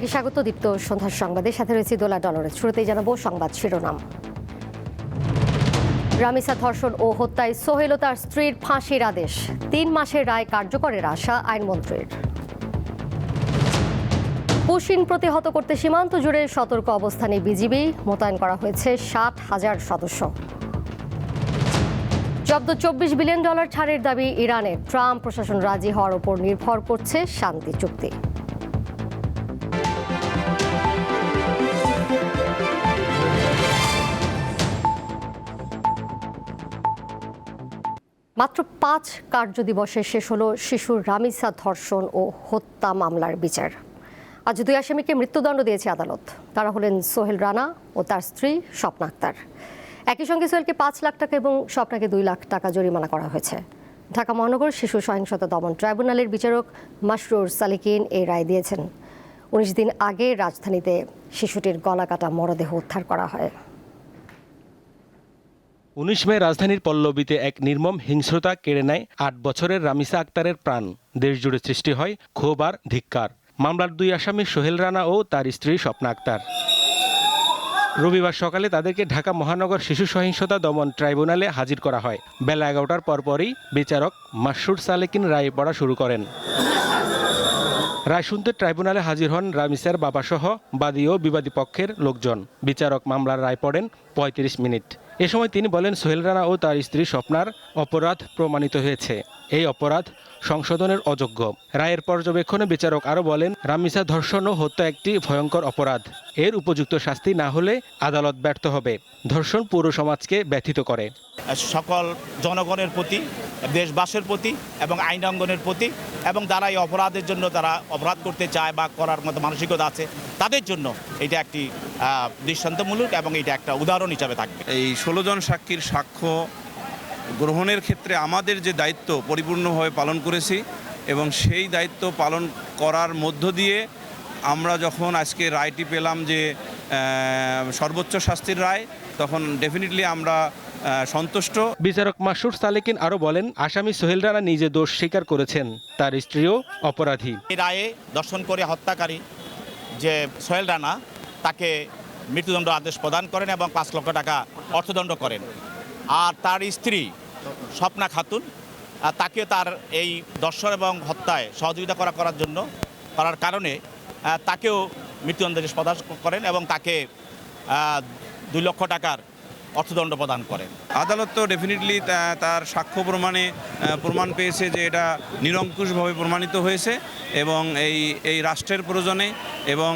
সবাইকে স্বাগত দীপ্ত সন্ধ্যার সংবাদের সাথে রয়েছে দোলা ডলরের। শুরুতেই জানাবো সংবাদ শিরোনাম। রামিসা ধর্ষণ ও হত্যায় সোহেল ও তার স্ত্রীর ফাঁসির আদেশ, ৩ মাসের রায় কার্যকরের আশা আইনমন্ত্রীর। পুশিন প্রতিহত করতে সীমান্ত জুড়ে সতর্ক অবস্থানে বিজিবি, মোতায়েন করা হয়েছে ৬০,০০০ সদস্য। জব্দ $২৪ বিলিয়ন ছাড়ের দাবি ইরানের, ট্রাম্প প্রশাসন রাজি হওয়ার উপর নির্ভর করছে শান্তি চুক্তি। মাত্র ৫ কার্যদিবসে শেষ হলো শিশুর রামিসা ধর্ষণ ও হত্যা মামলার বিচার। আজ ২ আসামিকে মৃত্যুদণ্ড দিয়েছে আদালত। তারা হলেন সোহেল রানা ও তার স্ত্রী স্বপ্না আক্তার। একই সঙ্গে সোহেলকে ৫ লাখ টাকা এবং স্বপ্নাকে ২ লাখ টাকা জরিমানা করা হয়েছে। ঢাকা মহানগর শিশু সহিংসতা দমন ট্রাইব্যুনালের বিচারক মাসরুর সালিকিন এই রায় দিয়েছেন। ১৯ দিন আগে রাজধানীতে শিশুটির গলাকাটা মরদেহ উদ্ধার করা হয়। ১৯ মে রাজধানীর পল্লবীতে এক নির্মম হিংস্রতা কেড়ে নেয় ৮ বছরের রামিসা আক্তারের প্রাণ। দেশজুড়ে সৃষ্টি হয় ক্ষোভ আর ধিক্কার। মামলার ২ আসামি সোহেল রানা ও তার স্ত্রী স্বপ্না আক্তার। রবিবার সকালে তাদেরকে ঢাকা মহানগর শিশু সহিংসতা দমন ট্রাইব্যুনালে হাজির করা হয়। বেলা ১১টার পরপরই বিচারক মাসরুর সালেকিন রায় পড়া শুরু করেন। রায় শুনতে ট্রাইব্যুনালে হাজির হন রামিসার বাবাসহ বাদী ও বিবাদী পক্ষের লোকজন। বিচারক মামলার রায় পড়েন ৩৫ মিনিট। এ সময় তিনি বলেন, সোহেল রানা ও তার স্ত্রী স্বপ্নার অপরাধ প্রমাণিত হয়েছে। এই অপরাধ সংশোধনের অযোগ্য। রায়ের পর্যবেক্ষণে বিচারক আরও বলেন, রামিসা ধর্ষণ ও হত্যা একটি ভয়ঙ্কর অপরাধ। এর উপযুক্ত শাস্তি না হলে আদালত ব্যর্থ হবে। ধর্ষণ পুরো সমাজকে ব্যথিত করে। সকল জনগণের প্রতি, দেশবাসীর প্রতি এবং আইনাঙ্গনের প্রতি এবং যারা এই অপরাধের জন্য তারা অপরাধ করতে চায় বা করার মতো মানসিকতা আছে তাদের জন্য এটা একটি দৃষ্টান্তমূলক এবং এটা একটা উদাহরণ হিসাবে থাকবে। এই ১৬ জন সাক্ষীর সাক্ষ্য গ্রহণের ক্ষেত্রে আমাদের যে দায়িত্ব পরিপূর্ণভাবে পালন করেছি এবং সেই দায়িত্ব পালন করার মধ্য দিয়ে আমরা যখন আজকে রায়টি পেলাম যে সর্বোচ্চ শাস্তির রায়, তখন ডেফিনেটলি আমরা সন্তুষ্ট। বিচারক মাসরুর সালেকিন আরও বলেন, আসামি সোহেল রানা নিজে দোষ স্বীকার করেছেন, তার স্ত্রীও অপরাধী। এই রায়ে দর্শন করে হত্যাকারী যে সোহেল রানা তাকে মৃত্যুদণ্ড আদেশ প্রদান করেন এবং ৫ লক্ষ টাকা অর্থদণ্ড করেন। আর তার স্ত্রী স্বপ্না খাতুন তাকে তার এই দর্শন এবং হত্যায় সহযোগিতা করার কারণে তাকেও মৃত্যুদণ্ডাদেশ প্রদান করেন এবং তাকে ২ লক্ষ টাকার অর্থদণ্ড প্রদান করেন। আদালত তো ডেফিনেটলি তার সাক্ষ্য প্রমাণ পেয়েছে যে এটা নিরঙ্কুশভাবে প্রমাণিত হয়েছে এবং এই রাষ্ট্রের প্রয়োজনে এবং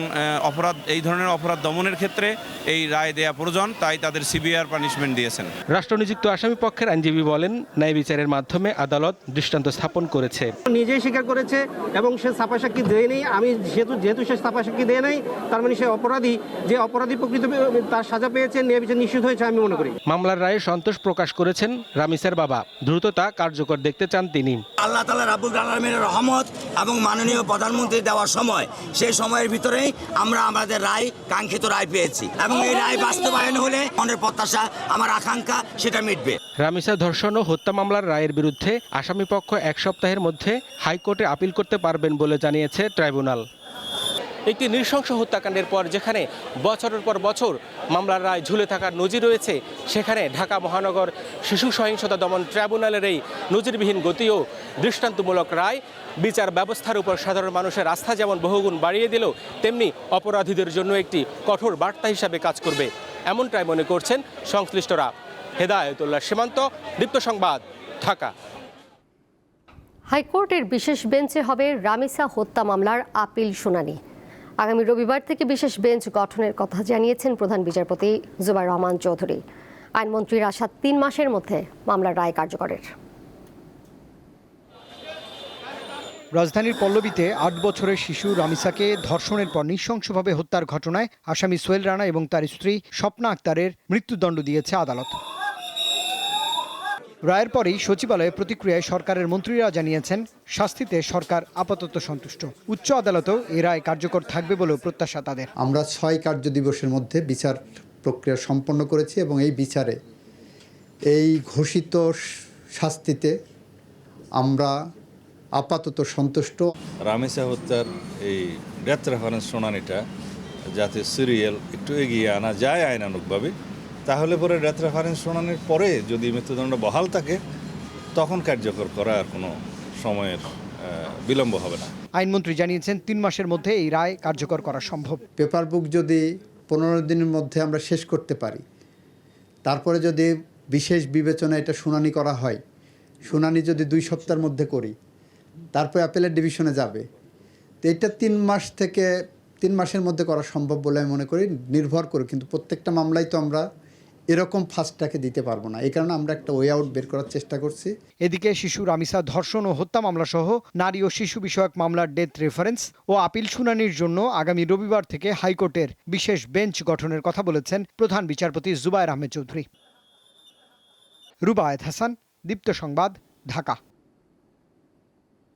এই ধরনের অপরাধ দমনের ক্ষেত্রে এই রায় দেয়া প্রয়োজন, তাই তাদের সিভিয়ার পানিশমেন্ট দিয়েছেন। রাষ্ট্রনিযুক্ত আসামি পক্ষের আইনজীবী বলেন, ন্যায় বিচারের মাধ্যমে আদালত দৃষ্টান্ত স্থাপন করেছে। নিজেই স্বীকার করেছে এবং সে ছাপা সাক্ষী দেয়নি। আমি যেহেতু সে ছাপা সাক্ষী দেয় নাই, তার মানে সে অপরাধী। যে অপরাধী প্রকৃত তার সাজা পেয়েছে, ন্যায় বিচার নিশ্চিত হয়েছে আমি মনে করি। মামলার রায়ে সন্তোষ প্রকাশ করেছেন রামিসার বাবা। দ্রুত তা কার্যকর দেখতে চান তিনি। আল্লাহ তাআলা রাব্বুল আলামিনের রহমত এবং মাননীয় প্রধানমন্ত্রী দেওয়ার সময়, সেই সময়ের ভিতরেই আমরা আমাদের রায়, কাঙ্ক্ষিত রায় পেয়েছি এবং এই রায় বাস্তবায়ন হলে মনের প্রত্যাশা, আমার আকাঙ্ক্ষা সেটা মিটবে। রামিসা ধর্ষণ ও হত্যা মামলার রায়ের বিরুদ্ধে আসামিপক্ষ ১ সপ্তাহের মধ্যে হাইকোর্টে আপিল করতে পারবেন বলে জানিয়েছে ট্রাইব্যুনাল। একটি নৃশংস হত্যাকাণ্ডের পর যেখানে বছরের পর বছর মামলার রায় ঝুলে থাকার নজির রয়েছে, সেখানে ঢাকা মহানগর শিশু সহিংসতা দমন ট্রাইব্যুনালের এই নজিরবিহীন গতি ও দৃষ্টান্তমূলক রায় বিচার ব্যবস্থার উপর সাধারণ মানুষের আস্থা যেমন বহুগুণ বাড়িয়ে দিল, তেমনি অপরাধীদের জন্য একটি কঠোর বার্তা হিসাবে কাজ করবে, এমনটাই মনে করছেন সংশ্লিষ্টরা। হেদায়েতুল্লাহ সীমান্ত, দীপ্ত সংবাদ, ঢাকা। হাইকোর্টের বিশেষ বেঞ্চে হবে রামিসা হত্যা মামলার আপিল শুনানি। আগামী রবিবার থেকে বিশেষ বেঞ্চ গঠনের কথা জানিয়েছেন প্রধান বিচারপতি জুবাইর রহমান চৌধুরী। আইনমন্ত্রীর আশা ৩ মাসের মধ্যে মামলার রায় কার্যকরের। রাজধানীর পল্লবীতে ৮ বছরের শিশু রামিসাকে ধর্ষণের পর নৃশংসভাবে হত্যার ঘটনায় আসামি সোহেল রানা এবং তার স্ত্রী স্বপ্না আক্তারের মৃত্যুদণ্ড দিয়েছে আদালত। রায়ের পরেই সচিবালয়ে প্রতিক্রিয়ায় সরকারের মন্ত্রীরা জানিয়েছেন, শাস্তিতে সরকার আপাতত সন্তুষ্ট। উচ্চ আদালতও এ রায় কার্যকর থাকবে বলেও প্রত্যাশা তাদের। আমরা ৬ কার্যদিবসের মধ্যে বিচার প্রক্রিয়া সম্পন্ন করেছি এবং এই বিচারে এই ঘোষিত শাস্তিতে আমরা আপাতত সন্তুষ্ট। রামেসা হত্যার এই ডেথ রেফারেন্স শুনানিটা যাতে সিরিয়াল একটু এগিয়ে আনা যায় আইনানুগভাবে, তাহলে পরে ডেথ রেফারেন্স শুনানির পরে যদি মৃত্যুদণ্ড বহাল থাকে তখন কার্যকর করা আর কোনো সময়ের বিলম্ব হবে না। আইনমন্ত্রী জানিয়েছেন 3 মাসের মধ্যে এই রায় কার্যকর করা সম্ভব। পেপার বুক যদি 15 দিনের মধ্যে আমরা শেষ করতে পারি, তারপরে যদি বিশেষ বিবেচনা এটা শুনানি করা হয়, শুনানি যদি 2 সপ্তাহের মধ্যে করি, তারপরে অ্যাপেলের ডিভিশনে যাবে, তো এটা 3 মাসের মধ্যে করা সম্ভব বলে আমি মনে করি। নির্ভর করে কিন্তু প্রত্যেকটা মামলায় তো আমরা এরকম ফাস্টটাকে দিতে পারবো না, এই কারণে আমরা একটা ওয়ে আউট বের করার চেষ্টা করছি। এদিকে শিশু রামিসা ধর্ষণ ও হত্যা মামলা সহ নারী ও শিশু বিষয়ক মামলার ডেথ রেফারেন্স ও আপিল শুনানির জন্য আগামী রবিবার থেকে হাইকোর্টের বিশেষ বেঞ্চ গঠনের কথা বলেছেন প্রধান বিচারপতি জুবায়ের আহমেদ চৌধুরী। রুবায়েত হাসান, দীপ্ত সংবাদ, ঢাকা।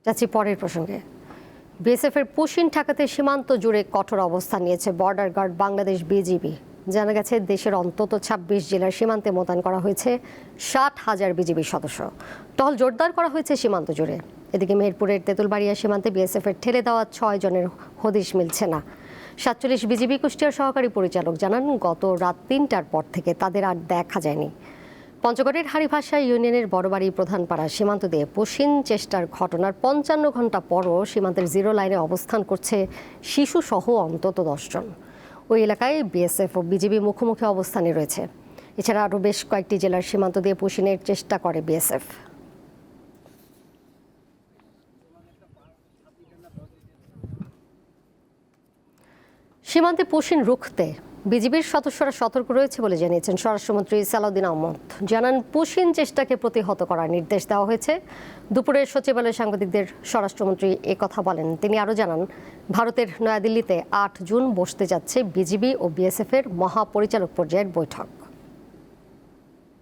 যাচ্ছি পরের প্রসঙ্গে। বিএসএফের পুশিন ঠেকাতে সীমান্ত জুড়ে কঠোর অবস্থান নিয়েছে বর্ডার গার্ড বাংলাদেশ বিজিবি। জানা গেছে দেশের অন্তত 26 জেলার সীমান্তে মোতায়েন করা হয়েছে 60,000 বিজিবি সদস্য। টহল জোরদার করা হয়েছে সীমান্ত জুড়ে। এদিকে মেহেরপুরের তেঁতুলবাড়িয়া সীমান্তে বিএসএফের ঠেলে দেওয়া 6 জনের হদিশ মিলছে না। 47 বিজিবি কুষ্টিয়ার সহকারী পরিচালক জানান, গত রাত 3টার পর থেকে তাদের আর দেখা যায়নি। পঞ্চগড়ের হারিভাষা ইউনিয়নের বড়বাড়ি প্রধানপাড়া সীমান্ত দিয়ে পুশিন চেষ্টার ঘটনার 55 ঘন্টা পরও সীমান্তের জিরো লাইনে অবস্থান করছে শিশুসহ অন্তত 10 জন। ওই এলাকায় বিএসএফ ও বিজিবি মুখোমুখি অবস্থানে রয়েছে। এছাড়া আরও বেশ কয়েকটি জেলার সীমান্ত দিয়ে পুশিনের চেষ্টা করে বিএসএফ। সীমান্তে পুশিন রুখতে বিজিবির সদস্যরা সতর্ক রয়েছে বলে জানিয়েছেন স্বরাষ্ট্রমন্ত্রী সালাউদ্দিন আহমদ। জানান, পুশিন চেষ্টাকে প্রতিহত করার নির্দেশ দেওয়া হয়েছে। দুপুরে সচিবালয়ে সাংবাদিকদের স্বরাষ্ট্রমন্ত্রী একথা বলেন। তিনি আরও জানান, ভারতের নয়াদিল্লিতে 8 জুন বসতে যাচ্ছে বিজিবি ও বিএসএফের মহাপরিচালক পর্যায়ের বৈঠক।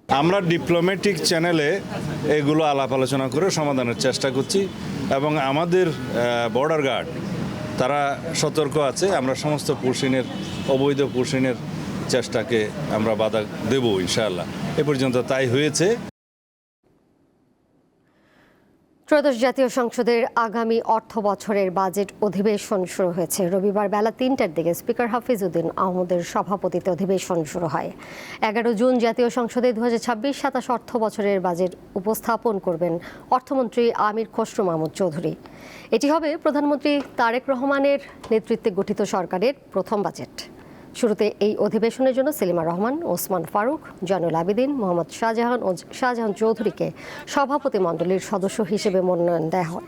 আমরা ডিপ্লোম্যাটিক চ্যানেলে এগুলো আলাপ আলোচনা করে সমাধানের চেষ্টা করছি এবং আমাদের বর্ডার গার্ড তারা সতর্ক আছে। আমরা সমস্ত পুশিনের, অবৈধ পুশিনের চেষ্টাকে আমরা বাধা দেব ইনশাআল্লাহ। এ পর্যন্ত তাই হয়েছে। ত্রয়োদশ জাতীয় সংসদের আগামী অর্থ বছরের বাজেট অধিবেশন শুরু হয়েছে। রবিবার বেলা 3টার দিকে স্পিকার হাফিজউদ্দিন আহমদের সভাপতিত্বে অধিবেশন শুরু হয়। 11 জুন জাতীয় সংসদে 2026-27 অর্থ বছরের বাজেট উপস্থাপন করবেন অর্থমন্ত্রী আমির খসরু মাহমুদ চৌধুরী। এটি হবে প্রধানমন্ত্রী তারেক রহমানের নেতৃত্বে গঠিত সরকারের প্রথম বাজেট। শুরুতে এই অধিবেশনের জন্য সেলিমা রহমান, ওসমান ফারুক, জয়নুল আবেদিন, মোহাম্মদ শাহজাহান ও শাহজাহান চৌধুরীকে সভাপতি মণ্ডলীর সদস্য হিসেবে মনোনয়ন দেওয়া হয়।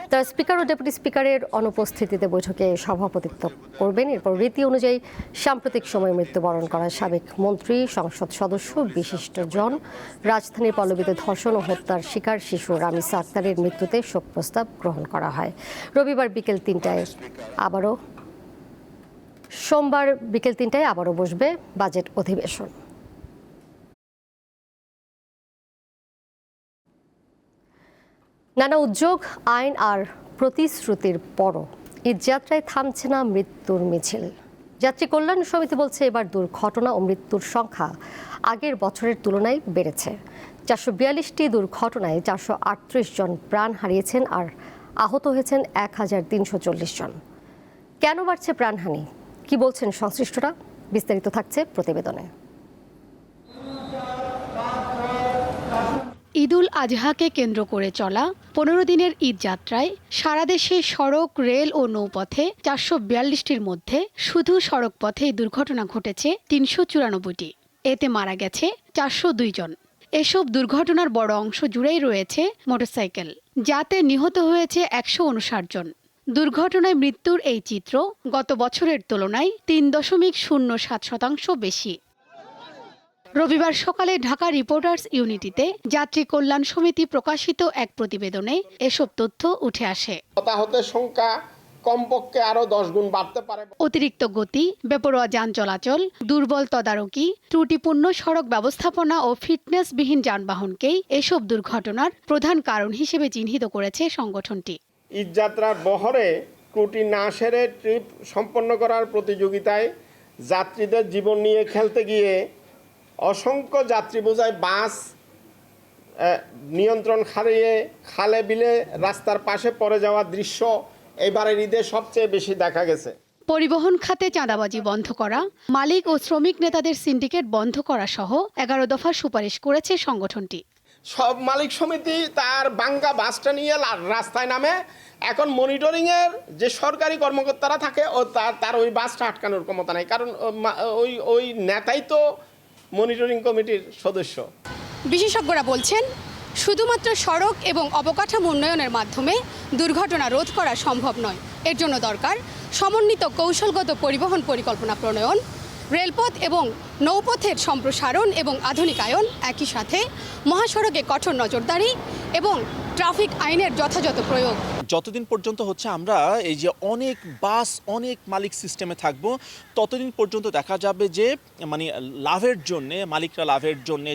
তারা স্পিকার ও ডেপুটি স্পিকারের অনুপস্থিতিতে বৈঠকে সভাপতিত্ব করবেন। এরপর রীতি অনুযায়ী সাম্প্রতিক সময়ে মৃত্যুবরণ করা সাবেক মন্ত্রী, সংসদ সদস্য, বিশিষ্টজন, রাজধানীর পল্লবীতে ধর্ষণ ও হত্যার শিকার শিশু রামিসা আক্তারের মৃত্যুতে শোক প্রস্তাব গ্রহণ করা হয়। রবিবার বিকেল 3টায় আবারও সোমবার বিকেল 3টায় আবারও বসবে বাজেট অধিবেশন। নানা উদ্যোগ, আইন আর প্রতিশ্রুতির পরও ঈদযাত্রায় থামছে না মৃত্যুর মিছিল। যাত্রী কল্যাণ সমিতি বলছে, এবার দুর্ঘটনা ও মৃত্যুর সংখ্যা আগের বছরের তুলনায় বেড়েছে। 442টি দুর্ঘটনায় 438 জন প্রাণ হারিয়েছেন আর আহত হয়েছেন 1340 জন। কেন বাড়ছে প্রাণহানি, কি বলছেন সংশ্লিষ্টরা? বিস্তারিত থাকছে প্রতিবেদনে। ঈদুল আজহাকে কেন্দ্র করে চলা 15 দিনের ঈদ যাত্রায় সারা দেশে সড়ক, রেল ও নৌপথে 442টির মধ্যে শুধু সড়ক পথে দুর্ঘটনা ঘটেছে 394টি। এতে মারা গেছে 402 জন। এসব দুর্ঘটনার বড় অংশ জুড়েই রয়েছে মোটরসাইকেল, যাতে নিহত হয়েছে 159 জন। দুর্ঘটনায় মৃত্যুর এই চিত্র গত বছরের তুলনায় 3.07% বেশি। রবিবার সকালে ঢাকা রিপোর্টার্স ইউনিটিতে যাত্রী কল্যাণ সমিতি প্রকাশিত এক প্রতিবেদনে এসব তথ্য উঠে আসে। হতাহতের সংখ্যা কমপক্ষে আরো 10 গুণ বাড়তে পারে। অতিরিক্ত গতি, বেপরোয়া যান চলাচল, দুর্বল তদারকি, ত্রুটিপূর্ণ সড়ক ব্যবস্থাপনা ও ফিটনেসবিহীন যানবাহনকেই এসব দুর্ঘটনার প্রধান কারণ হিসেবে চিহ্নিত করেছে সংগঠনটি। ঈদযাত্রার বহরে ত্রুটি না সেরে ট্রিপ সম্পন্ন করার প্রতিযোগিতায় যাত্রীদের জীবন নিয়ে খেলতে গিয়ে অসংখ্য যাত্রী বোঝাই বাস নিয়ন্ত্রণ হারিয়ে খালে বিলে রাস্তার পাশে পড়ে যাওয়ার দৃশ্য এবারের ঈদে সবচেয়ে বেশি দেখা গেছে। পরিবহন খাতে চাঁদাবাজি বন্ধ করা, মালিক ও শ্রমিক নেতাদের সিন্ডিকেট বন্ধ করা সহ 11 দফা সুপারিশ করেছে সংগঠনটি। সব মালিক সমিতি তার বাঙ্গা বাসটা নিয়ে রাস্তায় নামে। এখন মনিটরিংয়ের যে সরকারি কর্মকর্তারা থাকে ও তার ওই বাসটা আটকানোর ক্ষমতা নাই, কারণ ওই নেতাই তো মনিটরিং কমিটির সদস্য। বিশেষজ্ঞরা বলছেন, শুধুমাত্র সড়ক এবং অবকাঠামো উন্নয়নের মাধ্যমে দুর্ঘটনা রোধ করা সম্ভব নয়। এর জন্য দরকার সমন্বিত কৌশলগত পরিবহন পরিকল্পনা প্রণয়ন, রেলপথ এবং নৌপথের সম্প্রসারণ এবং আধুনিকায়ন, একই সাথে মহাসড়কে কঠোর নজরদারি এবং ট্রাফিক আইনের যথাযথ প্রয়োগ। যতদিন পর্যন্ত হচ্ছে আমরা এই যে অনেক বাস অনেক মালিক সিস্টেমে থাকব, ততদিন পর্যন্ত দেখা যাবে যে মানে লাভের জন্যে মালিকরা লাভের জন্যে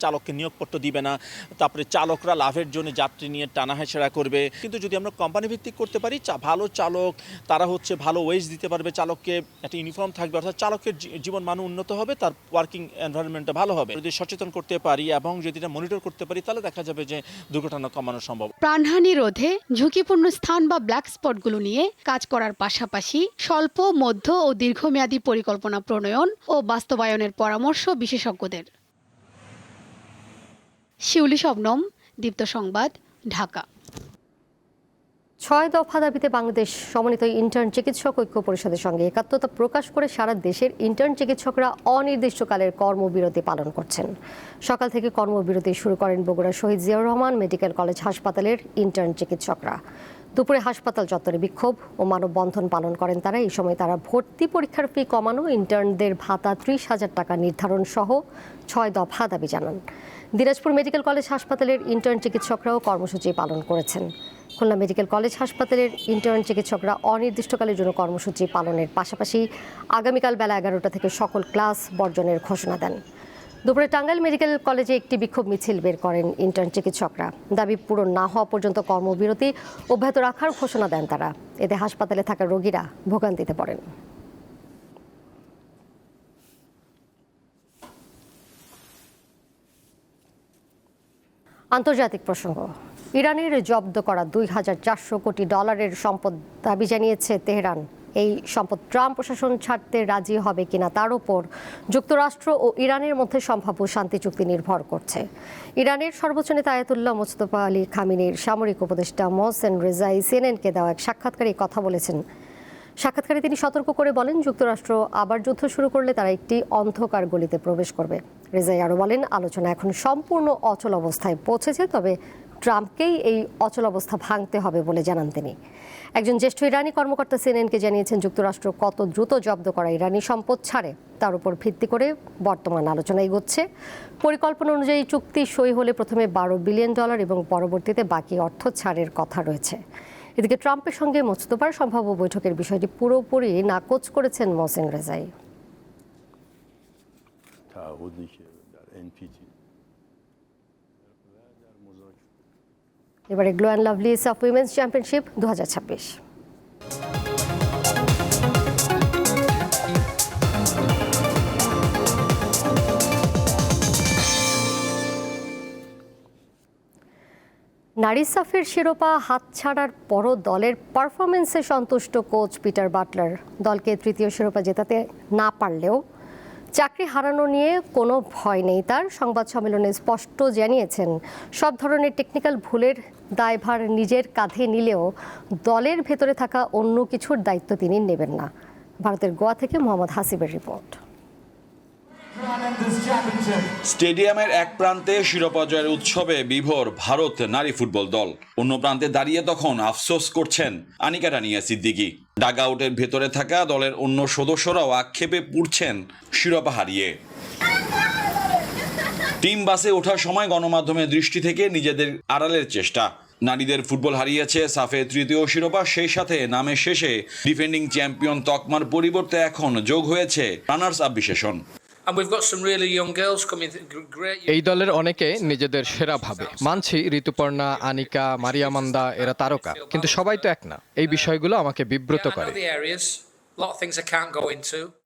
চালককে নিয়োগপত্র দিবে না, তারপরে চালকরা লাভের জন্য যাত্রী নিয়ে টানা হেঁচড়া করবে। কিন্তু যদি আমরা কোম্পানি ভিত্তিক করতে পারি, ভালো চালক তারা হচ্ছে ভালো ওয়েজ দিতে পারবে, চালককে একটা ইউনিফর্ম থাকবে, অর্থাৎ চালকের জীবন মান উন্নত হবে, তার ওয়ার্কিং এনভায়রনমেন্টটা ভালো হবে। যদি সচেতন করতে পারি এবং যদি এটা মনিটর করতে পারি, তাহলে দেখা যাবে যে দুর্ঘটনা কমানো সম্ভব। প্রাণহানি রোধে ঝুঁকিপূর্ণ স্থান বা ব্ল্যাক স্পটগুলো নিয়ে কাজ করার পাশাপাশি স্বল্প, মধ্য ও দীর্ঘমেয়াদী পরিকল্পনা প্রণয়ন ও বাস্তবায়নের পরামর্শ বিশেষজ্ঞদের। শিউলি শবনম, দীপ্ত সংবাদ, ঢাকা। 6 দফা দাবিতে বাংলাদেশ সমন্বিত ইন্টার্ন চিকিৎসক ঐক্য পরিষদের সঙ্গে একাত্মতা প্রকাশ করে সারা দেশের ইন্টার্ন চিকিৎসকরা অনির্দিষ্টকালের কর্মবিরতি পালন করছেন। সকাল থেকে কর্মবিরতি শুরু করেন বগুড়া শহীদ জিয়াউর রহমান মেডিকেল কলেজ হাসপাতালের ইন্টার্ন চিকিৎসকরা। দুপুরে হাসপাতাল চত্বরে বিক্ষোভ ও মানববন্ধন পালন করেন তারা। এই সময় তারা ভর্তি পরীক্ষার ফি কমানো, ইন্টার্নদের ভাতা 30,000 টাকা নির্ধারণ সহ 6 দফা দাবি জানান। দিনাজপুর মেডিকেল কলেজ হাসপাতালের ইন্টার্ন চিকিৎসকরাও কর্মসূচি পালন করেছেন। খুলনা মেডিকেল কলেজ হাসপাতালের ইন্টার্ন চিকিৎসকরা অনির্দিষ্টকালের জন্য কর্মসূচি পালনের পাশাপাশি আগামীকাল বেলা 11টা থেকে সকল ক্লাস বর্জনের ঘোষণা দেন। দুপুরে টাঙ্গাইল মেডিকেল কলেজে একটি বিক্ষোভ মিছিল বের করেন ইন্টার্ন চিকিৎসকরা। দাবি পূরণ না হওয়া পর্যন্ত কর্মবিরতি অব্যাহত রাখার ঘোষণা দেন তারা। এতে হাসপাতালে থাকা রোগীরা ভোগান্তিতে পড়েন। আন্তর্জাতিক প্রসঙ্গ, ইরানের জব্দ করা $2,400 কোটি সম্পদ দাবি জানিয়েছে তেহরান। এই সম্পদ ট্রাম্প প্রশাসন ছাড়তে রাজি হবে কিনা তার উপর যুক্তরাষ্ট্র ও ইরানের মধ্যে সম্ভাব্য শান্তি চুক্তি নির্ভর করছে। ইরানের সর্বোচ্চ নেতা আয়াতুল্লাহ মুজতবা আলী খামেনির সামরিক উপদেষ্টা মোহসেন রেজাই সিএনএনকে দেওয়া এক সাক্ষাৎকারে কথা বলেছেন। সাক্ষাৎকারে তিনি সতর্ক করে বলেন, যুক্তরাষ্ট্র আবার যুদ্ধ শুরু করলে তারা একটি অন্ধকার গলিতে প্রবেশ করবে। রেজাই আরও বলেন, আলোচনা এখন সম্পূর্ণ অচল অবস্থায় পৌঁছেছে, তবে ট্রাম্পকেই এই অচল অবস্থা ভাঙতে হবে বলে জানান তিনি। একজন জ্যেষ্ঠ ইরানি কর্মকর্তা সিএনএনকে জানিয়েছেন, যুক্তরাষ্ট্র কত দ্রুত জব্দ করা ইরানি সম্পদ ছাড়ে তার উপর ভিত্তি করে বর্তমান আলোচনা এগোচ্ছে। পরিকল্পনা অনুযায়ী চুক্তি সই হলে প্রথমে $12 বিলিয়ন এবং পরবর্তীতে বাকি অর্থ ছাড়ের কথা রয়েছে। এদিকে ট্রাম্পের সঙ্গে মুজতবার সম্ভাব্য বৈঠকের বিষয়টি পুরোপুরি নাকচ করেছেন মোহসেন রেজাই। এবারে glow and lovely of women's championship 2026। নারী সাফের শিরোপা হাতছাড়ার পরও দলের পারফরমেন্সে সন্তুষ্ট কোচ পিটার বাটলার। দলকে তৃতীয় শিরোপা জেতাতে না পারলেও চাকরি হারানো নিয়ে কোনো ভয় নেই তার। সংবাদ সম্মেলনে স্পষ্ট জানিয়েছেন, সব ধরনের টেকনিক্যাল ভুলের দায়ভার নিজের কাঁধে নিলেও দলের ভেতরে থাকা অন্য কিছুর দায়িত্ব তিনি নেবেন না। ভারতের গোয়া থেকে মোহাম্মদ হাসিবের রিপোর্ট। স্টেডিয়ামের এক প্রান্তে শিরোপা জয়ের উৎসবে বিভোর ভারত নারী ফুটবল দল, অন্য প্রান্তে দাঁড়িয়ে তখন আফসোস করছেন আনিকা রানিয়া সিদ্দিকী। ডাগ আউটের ভেতরে থাকা দলের অন্য সদস্যরাও আক্ষেপে পুড়ছেন শিরোপা হারিয়ে। টিম বাসে ওঠার সময় গণমাধ্যমের দৃষ্টি থেকে নিজেদের আড়ালের চেষ্টা। নারীদের ফুটবল হারিয়েছে সাফে তৃতীয় শিরোপা, সেই সাথে নামের শেষে ডিফেন্ডিং চ্যাম্পিয়ন তকমার পরিবর্তে এখন যোগ হয়েছে রানার্স আপ বিশেষণ। এই দলের অনেকে নিজেদের সেরা ভাবে। মানছি ঋতুপর্ণা, আনিকা, মারিয়ামান্দা এরা তারকা, কিন্তু সবাই তো এক না। এই বিষয়গুলো আমাকে বিব্রত করে।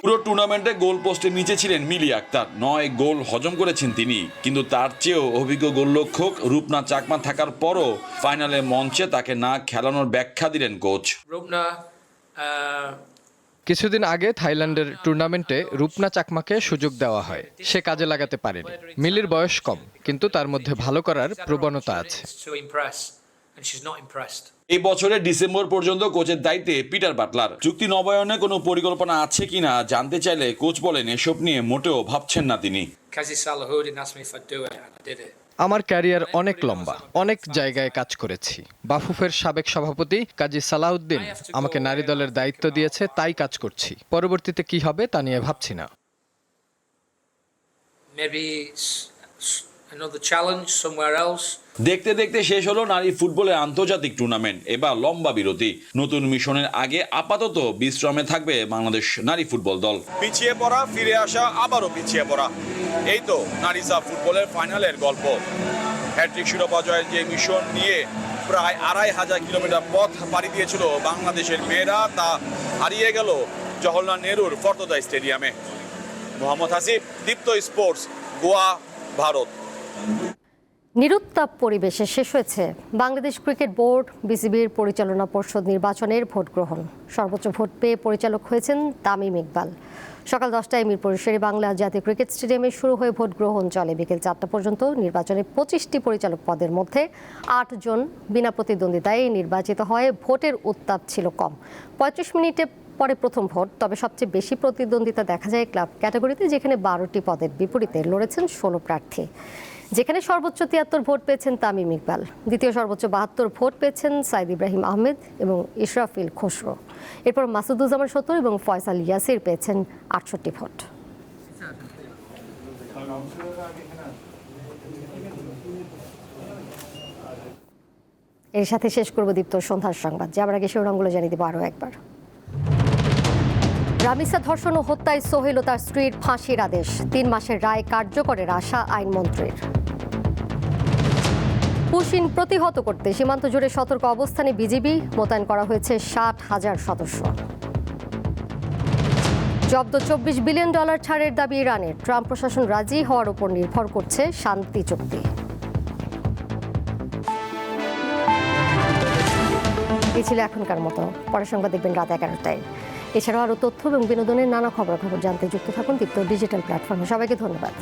পুরো টুর্নামেন্টে গোল পোস্টের নিচে ছিলেন মিলি আক্তার। 9 গোল হজম করেছেন তিনি, কিন্তু তার চেয়েও অভিজ্ঞ গোলরক্ষক রূপনা চাকমা থাকার পরও ফাইনালে মঞ্চে তাকে না খেলানোর ব্যাখ্যা দিলেন কোচ। কিছুদিন আগে থাইল্যান্ডের টুর্নামেন্টে রূপনা চাকমাকে সুযোগ দেওয়া হয়, সে কাজে লাগাতে পারেনি। মিলির বয়স কম, কিন্তু তার মধ্যে ভালো করার প্রবণতা আছে। এই বছরের ডিসেম্বর পর্যন্ত কোচের দায়িত্বে পিটার বাটলার। চুক্তি নবায়নে কোনো পরিকল্পনা আছে কিনা জানতে চাইলে কোচ বলেন এসব নিয়ে মোটেও ভাবছেন না তিনি। আমার ক্যারিয়ার অনেক লম্বা, অনেক জায়গায় কাজ করেছি। বাফুফের সাবেক সভাপতি কাজী সালাউদ্দিন আমাকে নারী দলের দায়িত্ব দিয়েছে, তাই কাজ করছি। পরবর্তীতে কি হবে তা নিয়ে ভাবছি না। দেখতে দেখতে শেষ হলো নারী ফুটবলের আন্তর্জাতিক টুর্নামেন্ট। এবার লম্বা বিরতি। নতুন মিশনের আগে আপাতত বিশ্রামে থাকবে বাংলাদেশ নারী ফুটবল দল। পিছিয়ে পড়া, ফিরে আসা, আবারও পিছিয়ে পড়া, এই তো নারী সাফ ফুটবলের ফাইনালের গল্প। হ্যাট্রিক শিরোপা জয়ের যে মিশন নিয়ে প্রায় 2500 কিলোমিটার পথ পাড়ি দিয়েছিল বাংলাদেশের মেয়েরা, তা হারিয়ে গেল জওহরলাল নেহরুর ফর্তদা স্টেডিয়ামে। মোহাম্মদ হাসিব, দীপ্ত স্পোর্টস, গোয়া, ভারত। নিরুত্তাপ পরিবেশে শেষ হয়েছে বাংলাদেশ ক্রিকেট বোর্ড বিসিবির পরিচালনা পর্ষদ নির্বাচনের ভোট গ্রহণ। সর্বোচ্চ ভোট পেয়ে পরিচালক হয়েছেন তামিম ইকবাল। সকাল 10টায় মিরপুর শেরে বাংলা জাতীয় ক্রিকেট স্টেডিয়ামে শুরু হয়ে ভোট গ্রহণ চলে বিকেল 4টা পর্যন্ত। নির্বাচনে 25টি পরিচালক পদের মধ্যে 8 জন বিনা প্রতিদ্বন্দ্বিতায় নির্বাচিত হয়। ভোটের উত্তাপ ছিল কম। 35 মিনিটে পরে প্রথম ভোট, তবে সবচেয়ে বেশি প্রতিদ্বন্দ্বিতা দেখা যায় ক্লাব ক্যাটাগরিতে, যেখানে 12টি পদের বিপরীতে লড়েছেন 16 প্রার্থী, যেখানে সর্বোচ্চ 73 ভোট পেয়েছেন তামিম ইকবাল। দ্বিতীয় সর্বোচ্চ 72 ভোট পেয়েছেন সাইদ ইব্রাহিম আহমেদ এবং ইশরাফিল খসরু। এরপর মাসুদুজ্জামান 70 এবং ফয়সাল ইয়াসির পেয়েছেন 68 ভোট। এর সাথে শেষ করব দীপ্ত সন্ধ্যার সংবাদ। যাবার আগে শিরোনামগুলো জানিয়ে দেব আরও একবার। রামিসা ধর্ষণ ও হত্যায় সোহেল ও তার স্ত্রীর ফাঁসির আদেশ, 3 মাসের রায় কার্যকরের আশা আইনমন্ত্রীর। পুশিন প্রতিহত করতে সীমান্ত জুড়ে সতর্ক অবস্থানে বিজিবি, মোতায়েন করা হয়েছে 60,000 সদস্য। জব্দ $24 বিলিয়ন ছাড়ের দাবি ইরানের, ট্রাম্প প্রশাসন রাজি হওয়ার উপর নির্ভর করছে শান্তি চুক্তি। এই ছিল এখনকার মতো। পরের সংবাদ দেখবেন রাত 11টায়। এছাড়াও আরও তথ্য এবং বিনোদনের নানা খবর জানতে যুক্ত থাকুন দীপ্ত ডিজিটাল প্ল্যাটফর্মে। সবাইকে ধন্যবাদ।